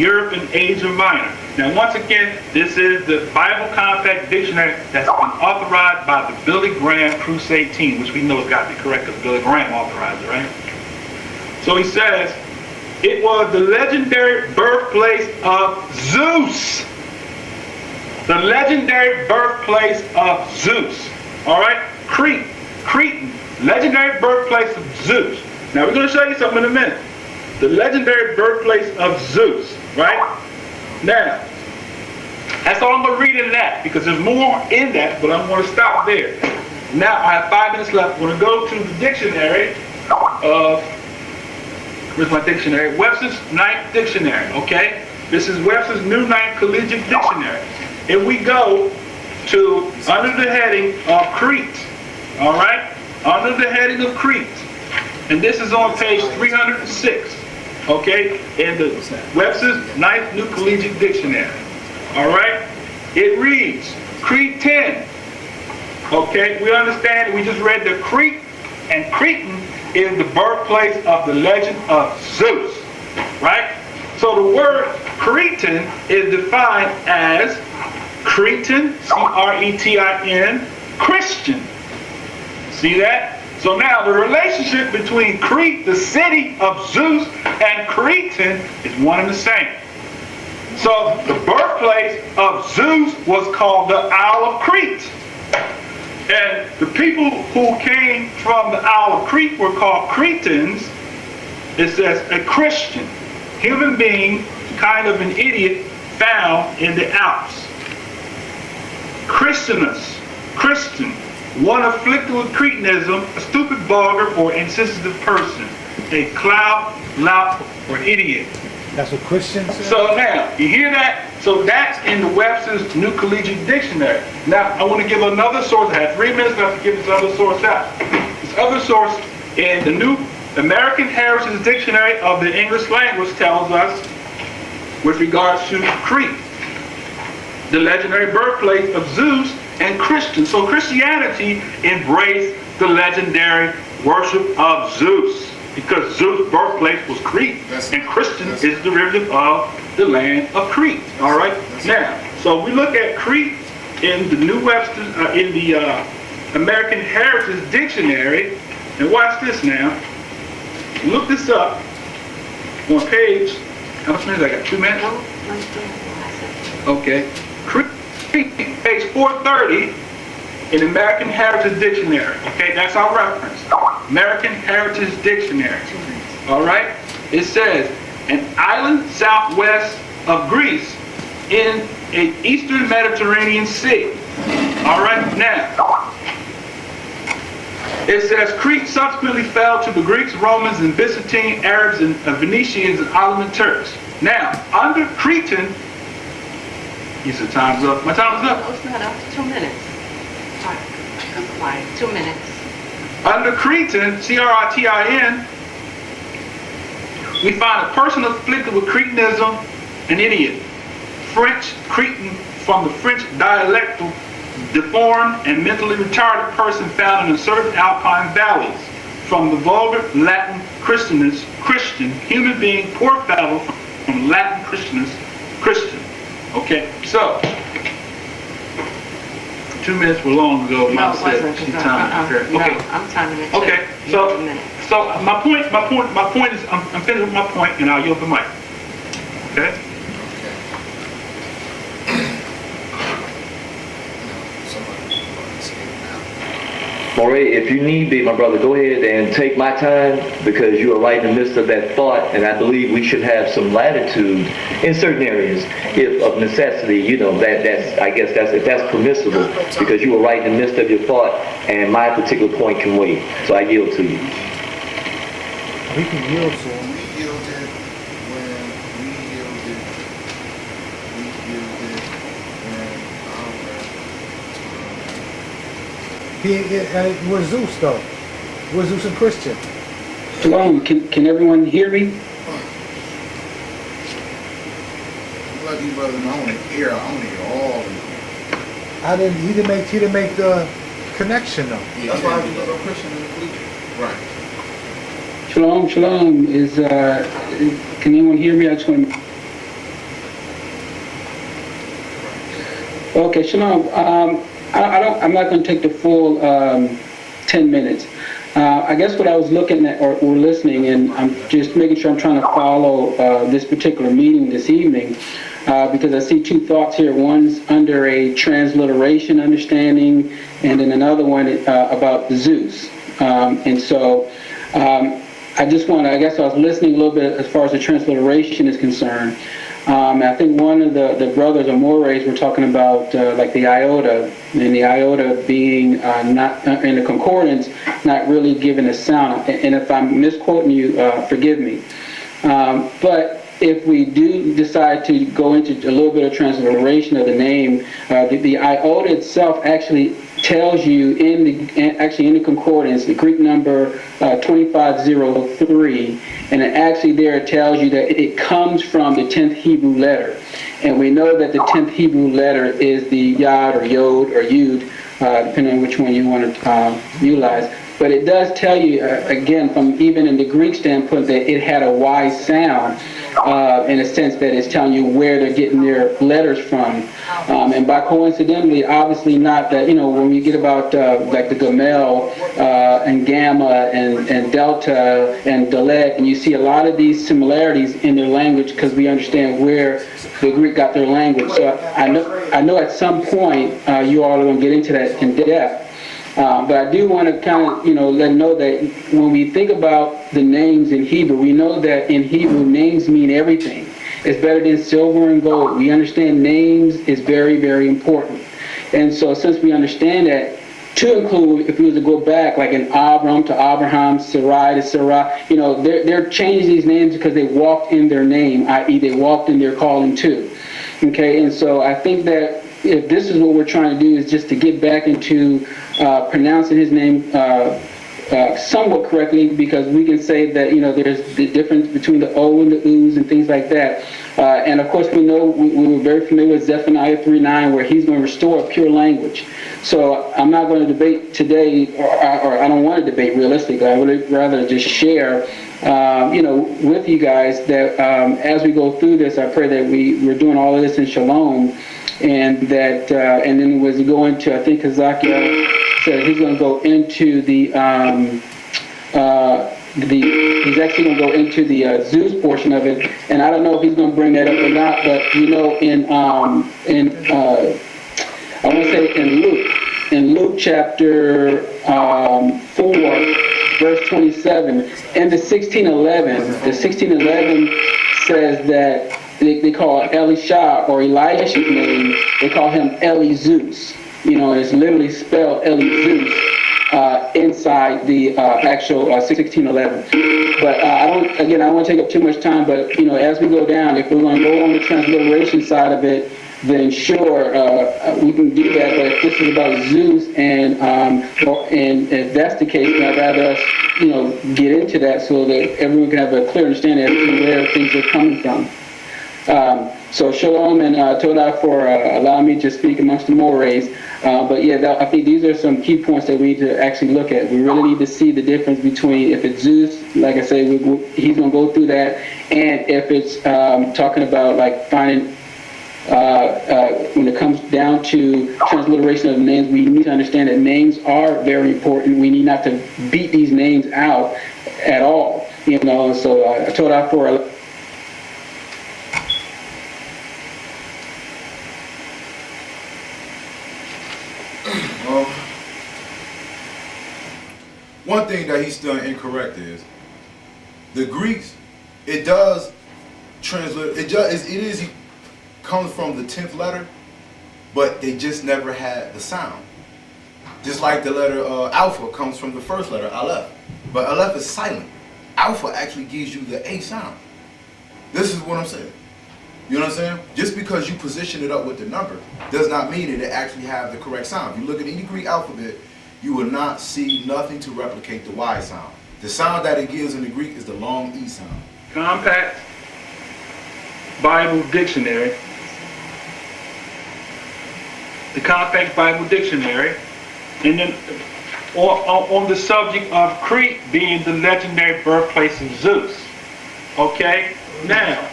Europe and Asia Minor. Now, once again, this is the Bible Compact Dictionary that's been authorized by the Billy Graham Crusade team, which we know has got to be correct because Billy Graham authorized it, right? So he says, it was the legendary birthplace of Zeus. The legendary birthplace of Zeus. All right? Crete. Cretan. Legendary birthplace of Zeus. Now, we're going to show you something in a minute. The legendary birthplace of Zeus. Right? Now, that's all I'm going to read in that because there's more in that, but I'm going to stop there. Now, I have 5 minutes left. I'm going to go to the dictionary of, where's my dictionary? Webster's Ninth Dictionary, okay? This is Webster's New Ninth Collegiate Dictionary. If we go to under the heading of Crete, all right? Under the heading of Crete, and this is on page 306, okay? In the Webster's Ninth New Collegiate Dictionary, all right? It reads, Crete 10, okay? We understand, we just read the Crete, and Cretan is the birthplace of the legend of Zeus, right? So the word Cretan is defined as Cretan, C-R-E-T-I-N, Christian. See that? So now the relationship between Crete, the city of Zeus, and Cretan is one and the same. So the birthplace of Zeus was called the Isle of Crete. And the people who came from the Isle of Crete were called Cretans. It says a Christian, human being, kind of an idiot, found in the Alps. Christianus, Christian, one afflicted with Cretinism, a stupid, vulgar, or insensitive person, a cloud, lout, or idiot. That's what Christians say? So now, you hear that? So that's in the Webster's New Collegiate Dictionary. Now, I want to give another source. I have 3 minutes left to give this other source out. This other source in the New American Heritage Dictionary of the English language tells us, with regards to Crete, the legendary birthplace of Zeus and Christian. So Christianity embraced the legendary worship of Zeus, because Zeus' birthplace was Crete, and Christian is derivative of the land of Crete. All right. Now, so we look at Crete in the New Webster, in the American Heritage Dictionary, and watch this now. Look this up on page. How much minutes I got? 2 minutes. Okay. Crete, page 430 in American Heritage Dictionary. Okay, that's our reference. American Heritage Dictionary. All right? It says, an island southwest of Greece in an eastern Mediterranean Sea. All right? Now, it says, Crete subsequently fell to the Greeks, Romans, and Byzantine, Arabs, and Venetians, and Ottoman Turks. Now, under Cretan, you said time's up. My time is up. No, it's not up. 2 minutes. All right. 2 minutes. Under Cretan, C-R-I-T-I-N, we find a person afflicted with Cretinism, an idiot. French, Cretan, from the French dialectal, deformed and mentally retarded person found in certain alpine valleys. From the vulgar Latin Christianus, Christian, human being, poor fellow, from Latin Christianus, Christian. Okay, so 2 minutes were long ago. No, it wasn't. Okay. No, I'm timing it. Okay, so my point is, I'm finished with my point, and I'll yield the mic. Okay. Moray, if you need be, my brother, go ahead and take my time, because you are right in the midst of that thought, and I believe we should have some latitude in certain areas, if of necessity, you know, if that's permissible, because you are right in the midst of your thought, and my particular point can wait. So I yield to you. We can yield to him. Where's Zeus though? Where's Zeus and Christian? Shalom, can everyone hear me? Lucky brother, I want to hear all of it. He didn't make the connection though. Yeah, that's why I was a Christian in the fleet. Right. Shalom, is can anyone hear me? I just want to Okay, Shalom. I'm not going to take the full 10 minutes. I guess what I was looking at or listening, and I'm just making sure I'm trying to follow this particular meeting this evening, because I see two thoughts here. One's under a transliteration understanding, and then another one about Zeus. And so I just want to, I guess I was listening a little bit as far as the transliteration is concerned. I think one of the brothers or mores were talking about like the iota, and the iota being not in the concordance, not really giving a sound. And if I'm misquoting you, forgive me. But if we do decide to go into a little bit of transliteration of the name, the iota itself actually tells you in the concordance, the Greek number 2503, and it actually there tells you that it comes from the 10th Hebrew letter. And we know that the 10th Hebrew letter is the Yod or Yod or Yud, depending on which one you want to utilize. But it does tell you, again, from even in the Greek standpoint, that it had a Y sound, in a sense that it's telling you where they're getting their letters from. And by coincidentally, obviously not that, when we get about like the Gamel and Gamma and Delta and Dalet, and you see a lot of these similarities in their language because we understand where the Greek got their language. So I know at some point you all are going to get into that in depth. But I do want to kind of, let them know that when we think about the names in Hebrew, we know that in Hebrew, names mean everything. It's better than silver and gold. We understand names is very, very important. And so since we understand that, to include, if we were to go back, like in Abram to Abraham, Sarai to Sarah, they're changing these names because they walked in their name, i.e. they walked in their calling too. Okay, and so I think that if this is what we're trying to do is just to get back into pronouncing his name somewhat correctly, because we can say that there's the difference between the O and the U's and things like that. And of course we know we were very familiar with Zephaniah 3:9, where he's going to restore a pure language. So I'm not going to debate today, or I don't want to debate realistically. I would rather just share with you guys that as we go through this, I pray that we're doing all of this in shalom. And that, and then as we go into, I think Chazaq said he's going to go into he's actually going to go into the Zeus portion of it, and I don't know if he's going to bring that up or not, but I want to say in Luke chapter 4, verse 27, and the 1611 says that they call Elisha or Elisha's name, they call him Eli Zeus. It's literally spelled Eli Zeus inside the actual 1611. But I don't want to take up too much time, but as we go down, if we're going to go on the transliteration side of it, then sure, we can do that. But if this is about Zeus, and if that's the case, then I'd rather us, get into that so that everyone can have a clear understanding as to where things are coming from. So shalom and Todah for allowing me to speak amongst the mores. But yeah, I think these are some key points that we need to actually look at. We really need to see the difference between if it's Zeus, like I say, he's going to go through that, and if it's talking about like finding, when it comes down to transliteration of names, we need to understand that names are very important. We need not to beat these names out at all. So Todah for one thing that he's still incorrect is the Greeks. It does translate. It comes from the 10th letter, but they just never had the sound. Just like the letter Alpha comes from the first letter Aleph, but Aleph is silent. Alpha actually gives you the A sound. This is what I'm saying. You know what I'm saying? Just because you position it up with the number does not mean that it actually have the correct sound. If you look at any Greek alphabet, you will not see nothing to replicate the Y sound. The sound that it gives in the Greek is the long E sound. Compact Bible Dictionary. The Compact Bible Dictionary. And then on the subject of Crete being the legendary birthplace of Zeus. Okay? Now,